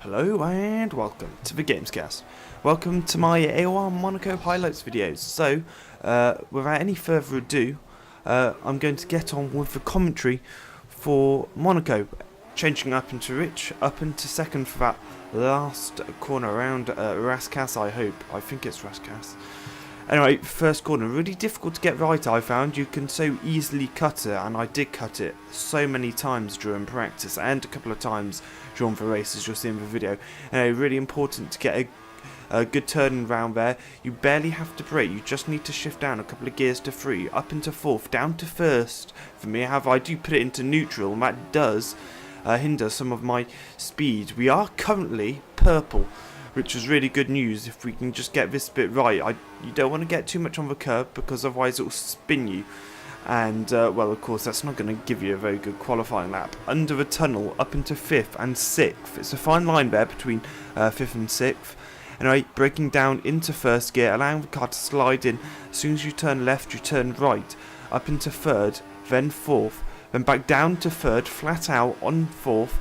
Hello and welcome to the Gamescast. Welcome to my AOR Monaco highlights videos. So, without any further ado, I'm going to get on with the commentary for Monaco. Changing up into Rich, up into second for that last corner around Rascasse, I think it's Rascasse. Anyway, first corner, really difficult to get right, I found. You can so easily cut it, and I did cut it so many times during practice, and a couple of times during the race, as you'll see in the video. Anyway, really important to get a good turning round there. You barely have to brake, you just need to shift down a couple of gears to 3, up into 4th, down to 1st. For me, however, I do put it into neutral, and that does hinder some of my speed. We are currently purple, which is really good news if we can just get this bit right. You don't want to get too much on the curb because otherwise it will spin you. And, well, of course, that's not going to give you a very good qualifying lap. Under the tunnel, up into 5th and 6th. It's a fine line there between 5th and 6th. Anyway, braking down into 1st gear, allowing the car to slide in. As soon as you turn left, you turn right. Up into 3rd, then 4th. Then back down to 3rd, flat out on 4th.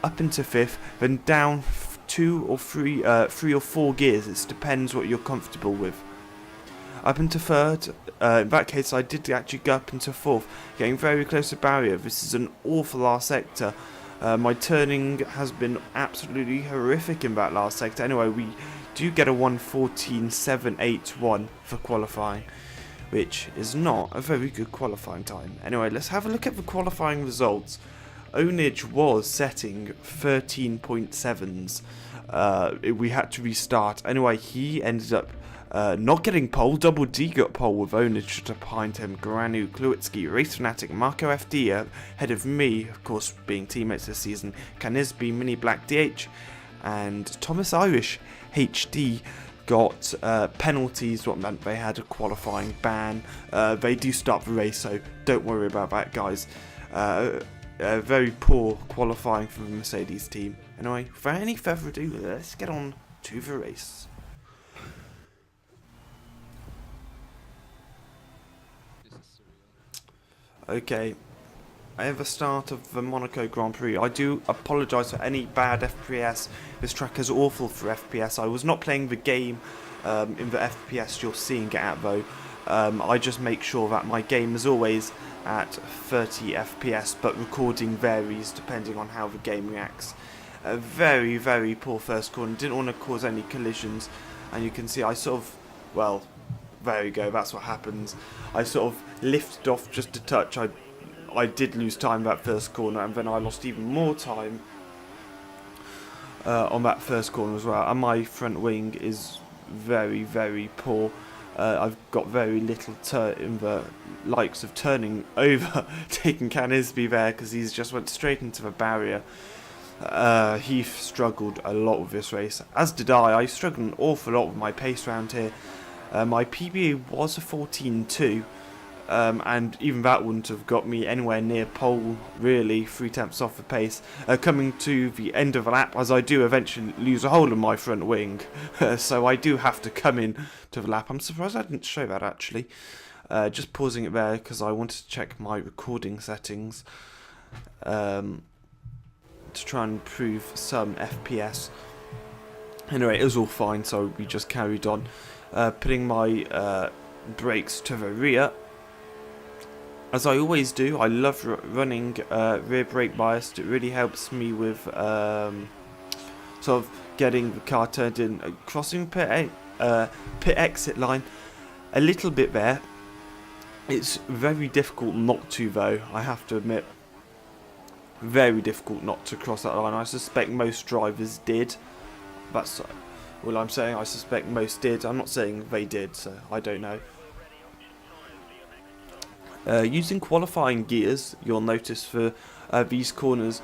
Up into 5th, then down 2 or 3 or 4 gears. It depends what you're comfortable with. Up into 3rd, in that case I did actually go up into 4th, getting very close to barrier. This is an awful last sector. My turning has been absolutely horrific in that last sector. Anyway, we do get a 1:14.781 for qualifying, which is not a very good qualifying time. Anyway, let's have a look at the qualifying results. Onage was setting 13.7s. We had to restart. Anyway, he ended up not getting pole. Double D got pole with Onage just behind him. Granu, Kluitsky, Race Fanatic, Marco FD ahead of me, of course, being teammates this season. Canisby, Mini Black DH, and Thomas Irish HD got penalties, what meant they had a qualifying ban. They do start the race, so don't worry about that, guys. Very poor qualifying for the Mercedes team. Anyway, without any further ado, let's get on to the race. Okay, at the start of the Monaco Grand Prix, I do apologise for any bad FPS. This track is awful for FPS. I was not playing the game in the FPS you're seeing it at though. I just make sure that my game is always at 30 FPS, but recording varies depending on how the game reacts. A very, very poor first corner. Didn't want to cause any collisions, and you can see I sort of, well, there you go, that's what happens. I sort of lifted off just a touch. I did lose time that first corner, and then I lost even more time on that first corner as well. And my front wing is very, very poor. I've got very little in the likes of turning over, taking Canisby there because he's just went straight into the barrier. He struggled a lot with this race, as did I. I struggled an awful lot with my pace round here. My PB was a 14.2, and even that wouldn't have got me anywhere near pole, really, 3/10 off the pace. Coming to the end of the lap, as I do eventually lose a hold of my front wing, so I do have to come in to the lap. I'm surprised I didn't show that actually. Just pausing it there because I wanted to check my recording settings to try and improve some FPS. Anyway, it was all fine, so we just carried on. Putting my brakes to the rear, as I always do. I love running rear brake biased. It really helps me with sort of getting the car turned in. Crossing pit exit line a little bit there. It's very difficult not to, though, I have to admit. Very difficult not to cross that line. I suspect most drivers did. That's all I'm saying. I suspect most did. I'm not saying they did, so I don't know. Using qualifying gears, you'll notice for these corners,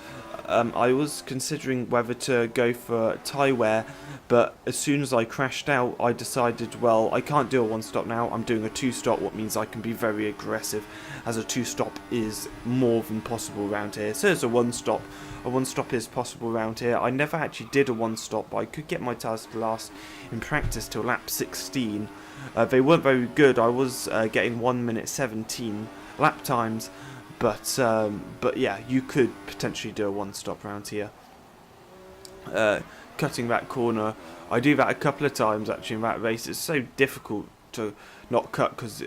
I was considering whether to go for tyre wear, but as soon as I crashed out, I decided, well, I can't do a one-stop now. I'm doing a two-stop, what means I can be very aggressive, as a two-stop is more than possible around here. So there's a one-stop. A one-stop is possible around here. I never actually did a one-stop, but I could get my tyres to last in practice till lap 16. They weren't very good. I was getting 1:17 lap times, but yeah, you could potentially do a one-stop around here. cutting that corner. I do that a couple of times actually in that race. It's so difficult to not cut because,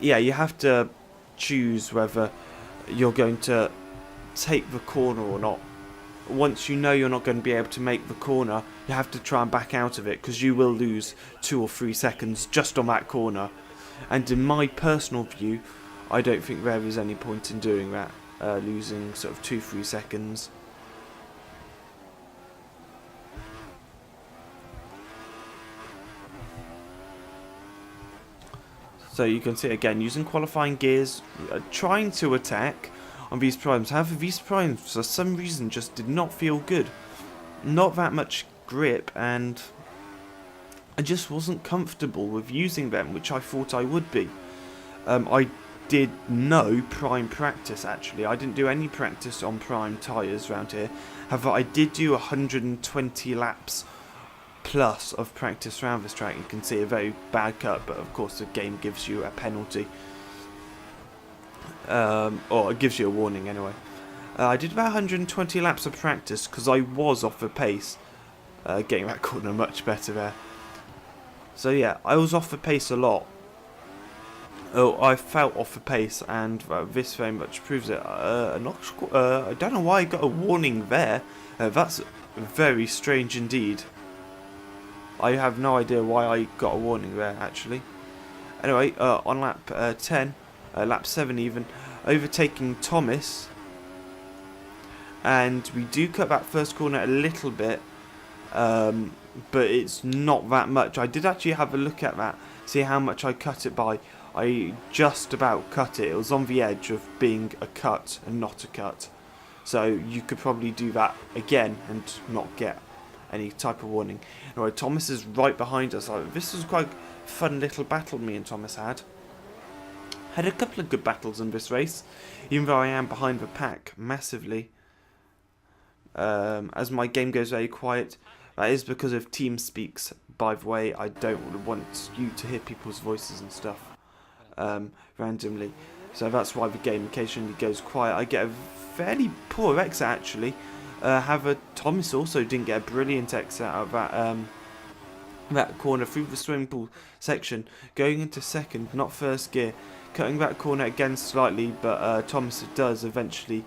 yeah, you have to choose whether you're going to take the corner or not. Once you know you're not going to be able to make the corner, you have to try and back out of it because you will lose 2 or 3 seconds just on that corner. And in my personal view, I don't think there is any point in doing that, losing sort of 2-3 seconds. So you can see again, using qualifying gears, trying to attack on these primes. However, these primes for some reason just did not feel good. Not that much grip, and I just wasn't comfortable with using them, which I thought I would be. I did no prime practice actually. I didn't do any practice on prime tyres around here. However, I did do 120 laps plus of practice around this track. You can see a very bad cut, but of course the game gives you a penalty. Or it gives you a warning anyway. I did about 120 laps of practice because I was off the pace. Getting that corner much better there. So yeah, I was off the pace a lot. Oh, I felt off the pace, and this very much proves it. I don't know why I got a warning there. That's very strange indeed. I have no idea why I got a warning there, actually. Anyway, on lap 10, lap 7 even, overtaking Thomas. And we do cut that first corner a little bit, but it's not that much. I did actually have a look at that, see how much I cut it by. I just about cut it. It was on the edge of being a cut and not a cut. So you could probably do that again and not get any type of warning. Anyway, Thomas is right behind us. This was quite a fun little battle me and Thomas had. Had a couple of good battles in this race, even though I am behind the pack massively. As my game goes very quiet, that is because of TeamSpeaks, by the way. I don't want you to hear people's voices and stuff randomly, so that's why the game occasionally goes quiet. I get a fairly poor exit actually. However, Thomas also didn't get a brilliant exit out of that corner through the swimming pool section, going into second, not first gear, cutting that corner again slightly, but Thomas does eventually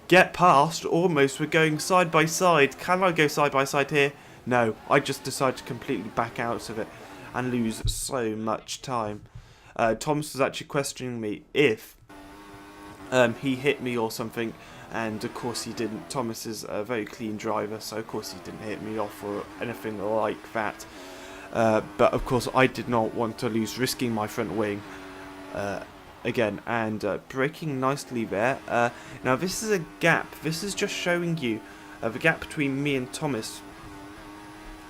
get past. Almost, we're going side by side. Can I go side by side here? No, I just decided to completely back out of it and lose so much time. Thomas was actually questioning me if he hit me or something, and of course he didn't. Thomas is a very clean driver, so of course he didn't hit me off or anything like that. But of course I did not want to lose, risking my front wing again, and braking nicely there. Now this is a gap. This is just showing you the gap between me and Thomas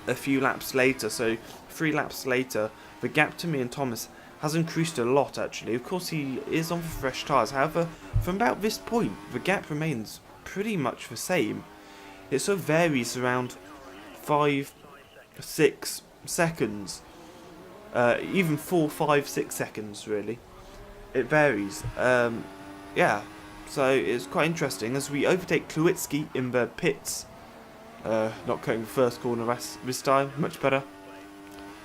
a few laps later. So 3 laps later, the gap to me and Thomas has increased a lot actually. Of course he is on fresh tyres, however from about this point the gap remains pretty much the same. It sort of varies around 5-6 seconds, even 4, 5, 6 seconds really. It varies. Yeah, so it's quite interesting as we overtake Kluitsky in the pits. Not cutting the first corner this time, much better.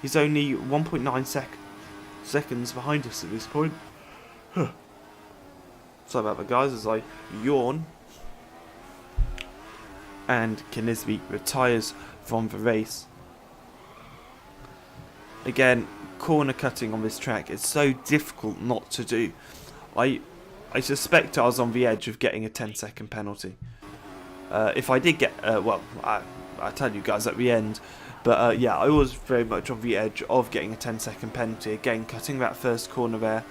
He's only 1.9 seconds behind us at this point. Sorry about that guys as I yawn. And Knisby retires from the race. Again, corner cutting on this track is so difficult not to do. I suspect I was on the edge of getting a 10-second penalty. If I did get, well, I'll tell you guys at the end. But yeah, I was very much on the edge of getting a 10-second penalty. Again, cutting that first corner there.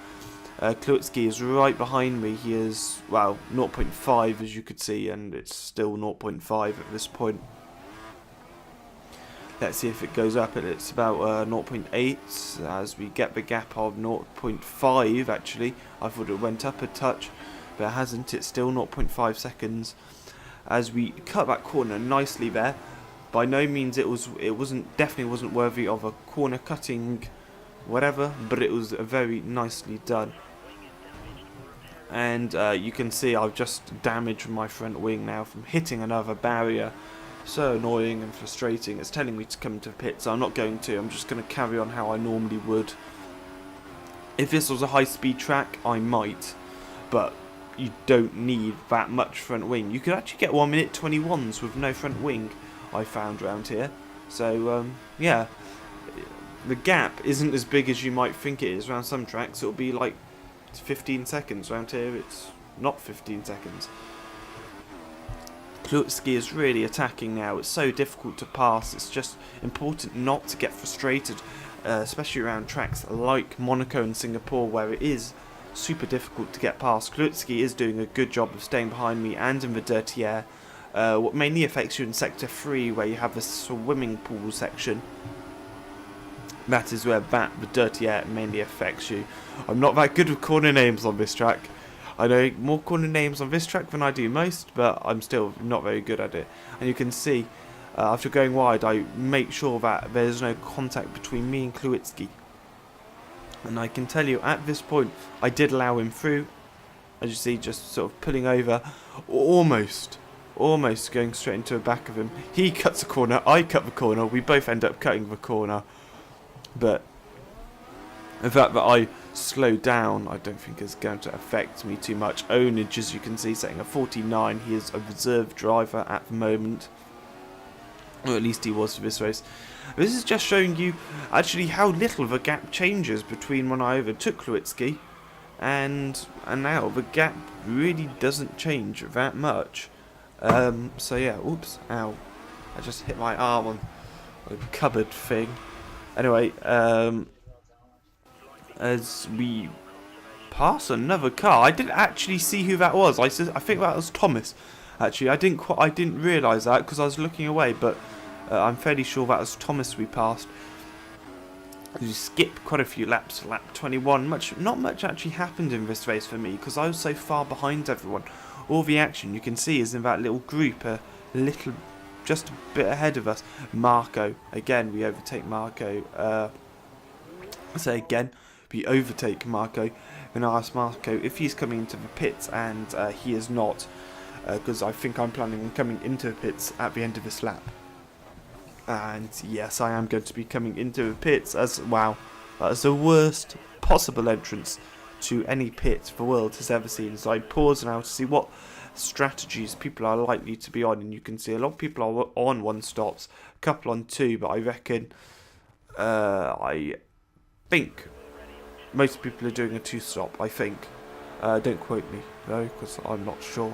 Kluitsky is right behind me. He is, well, 0.5 as you could see, and it's still 0.5 at this point. Let's see if it goes up. It's about 0.8 as we get the gap of 0.5 actually. I thought it went up a touch, but it hasn't. It's still 0.5 seconds as we cut that corner nicely there. By no means definitely wasn't worthy of a corner cutting whatever, but it was very nicely done. And you can see I've just damaged my front wing now from hitting another barrier. So annoying and frustrating. It's telling me to come to pits, so I'm not going to. I'm just going to carry on how I normally would. If this was a high-speed track, I might, but you don't need that much front wing. You could actually get 1 minute 21s with no front wing, I found around here. So, yeah, the gap isn't as big as you might think it is. Around some tracks, it'll be like 15 seconds. Around here, it's not 15 seconds. Klutsky is really attacking now. It's so difficult to pass. It's just important not to get frustrated, especially around tracks like Monaco and Singapore, where it is super difficult to get past. Klutsky is doing a good job of staying behind me and in the dirty air. What mainly affects you in Sector 3, where you have the swimming pool section. That is where the dirty air mainly affects you. I'm not that good with corner names on this track. I know more corner names on this track than I do most, but I'm still not very good at it. And you can see, after going wide, I make sure that there's no contact between me and Klutsky. And I can tell you, at this point, I did allow him through. As you see, just sort of pulling over, almost going straight into the back of him. He cuts a corner, I cut the corner, we both end up cutting the corner. But the fact that I slowed down, I don't think is going to affect me too much. Ownage, as you can see, setting a 49. He is a reserve driver at the moment, or at least he was for this race. This is just showing you actually how little the gap changes between when I overtook Klutsky and now. The gap really doesn't change that much. So yeah, oops, ow, I just hit my arm on a cupboard thing. Anyway, as we pass another car, I didn't actually see who that was. I think that was Thomas. Actually, I didn't realise that because I was looking away, but I'm fairly sure that was Thomas we passed. You skip quite a few laps. Lap 21. Not much actually happened in this race for me because I was so far behind everyone. All the action you can see is in that little group, just a bit ahead of us. Marco, again, we overtake Marco. We overtake Marco. And I ask Marco if he's coming into the pits, and he is not, because I think I'm planning on coming into the pits at the end of this lap. And yes, I am going to be coming into the pits as, wow, that is the worst possible entrance to any pit the world has ever seen. So I pause now to see what strategies people are likely to be on, and you can see a lot of people are on 1 stops, a couple on 2, but I reckon, I think most people are doing a 2 stop, I think. Don't quote me though, because I'm not sure.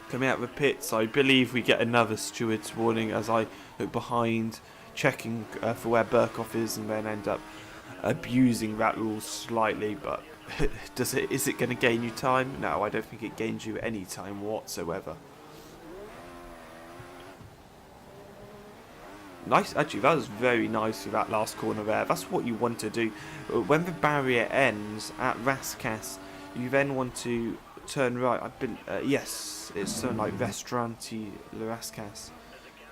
Coming out of the pits, I believe we get another steward's warning as I look behind, checking for where Burkhoff is, and then end up abusing that rule slightly. But is it going to gain you time? No, I don't think it gains you any time whatsoever. Nice, actually, that was very nice with that last corner there. That's what you want to do. When the barrier ends at Raskas, you then want to turn right. Yes, it's something like Restauranti Le Raskas.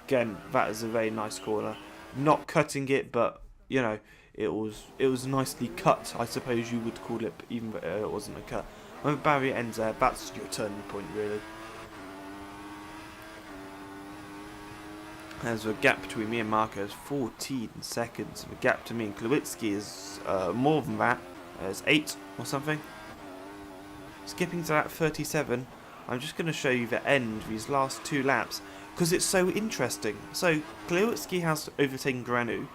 Again, that is a very nice corner. Not cutting it, but you know, it was nicely cut, I suppose you would call it, even though it wasn't a cut. When the barrier ends there, that's your turning point, really. There's a gap between me and Marco is 14 seconds. The gap to me and Klutsky is more than that. It's 8 or something. Skipping to that 37, I'm just going to show you the end of these last 2 laps because it's so interesting. So Klutsky has overtaken Granu.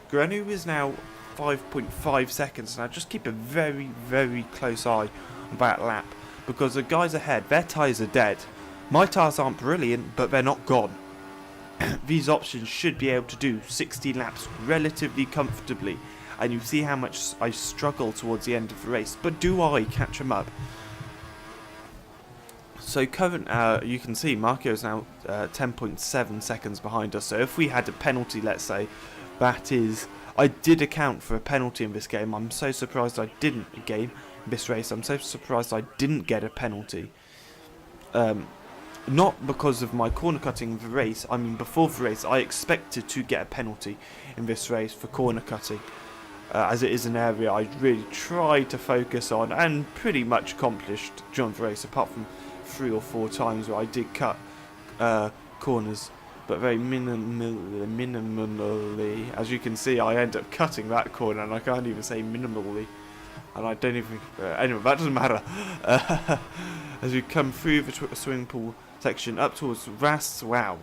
Granu is now 5.5 seconds. Now just keep a very, very close eye on that lap because the guys ahead, their tyres are dead. My tyres aren't brilliant, but they're not gone. These options should be able to do 60 laps relatively comfortably, and you see how much I struggle towards the end of the race, but do I catch them up? So you can see Marco is now 10.7 seconds behind us, so if we had a penalty, let's say, that is, I did account for a penalty in this game. I'm so surprised I didn't in this race. I'm so surprised I didn't get a penalty. Not because of my corner cutting in the race. I mean, before the race, I expected to get a penalty in this race for corner cutting. as it is an area I really tried to focus on and pretty much accomplished during the race, apart from 3 or 4 times where I did cut corners, but very minimally. As you can see, I end up cutting that corner, and I can't even say minimally, and I don't even anyway, that doesn't matter. As we come through the swimming pool section up towards Ras, wow,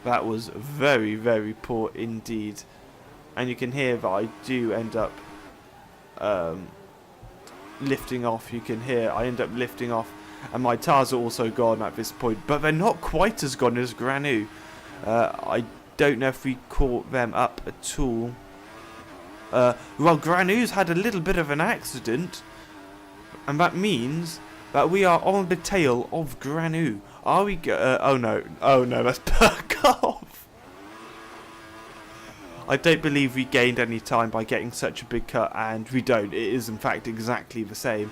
that was very, very poor indeed. And you can hear that I do end up lifting off. You can hear I end up lifting off, and my tires are also gone at this point, but they're not quite as gone as Granu. I don't know if we caught them up at all. Well, Granu's had a little bit of an accident, and that means that we are on the tail of Granu. Are we oh no, let's back off. I don't believe we gained any time by getting such a big cut, and we don't. It is in fact exactly the same,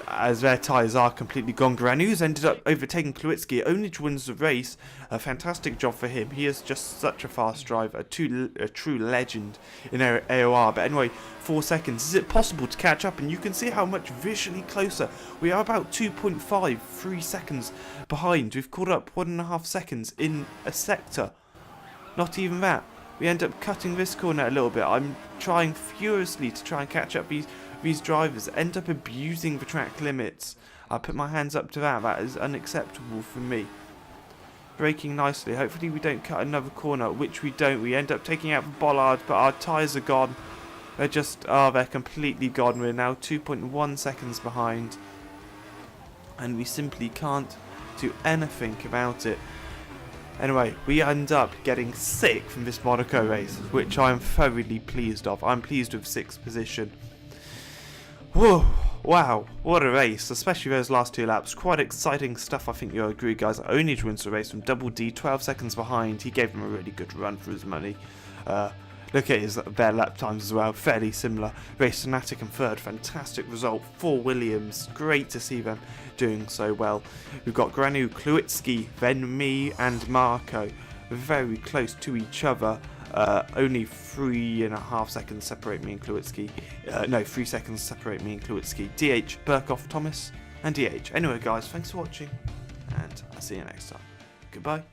as their tyres are completely gone. Granu's ended up overtaking Kluitsky, only to win the race. A fantastic job for him. He is just such a fast driver, a true legend in AOR. But anyway, 4 seconds. Is it possible to catch up? And you can see how much visually closer. We are about 3 seconds behind. We've caught up 1.5 seconds in a sector. Not even that. We end up cutting this corner a little bit. I'm trying furiously to try and catch up these drivers. End up abusing the track limits. I put my hands up to that. That is unacceptable for me. Braking nicely. Hopefully we don't cut another corner, which we don't. We end up taking out the bollard, but our tyres are gone. They're just, they're completely gone. We're now 2.1 seconds behind, and we simply can't do anything about it. Anyway, we end up getting 6th from this Monaco race, which I am thoroughly pleased of. I'm pleased with 6th position. Whoa, wow, what a race, especially those last 2 laps. Quite exciting stuff, I think you'll agree, guys. Only wins the race from Double D, 12 seconds behind. He gave him a really good run for his money. Look at their lap times as well, fairly similar. Race Fanatic in 3rd, fantastic result for Williams. Great to see them doing so well. We've got Granu, Kluitsky, then me and Marco, very close to each other. Only 3.5 seconds separate me and Kluitsky. No, 3 seconds separate me and Kluitsky. DH, Burkhoff, Thomas, and DH. Anyway, guys, thanks for watching, and I'll see you next time. Goodbye.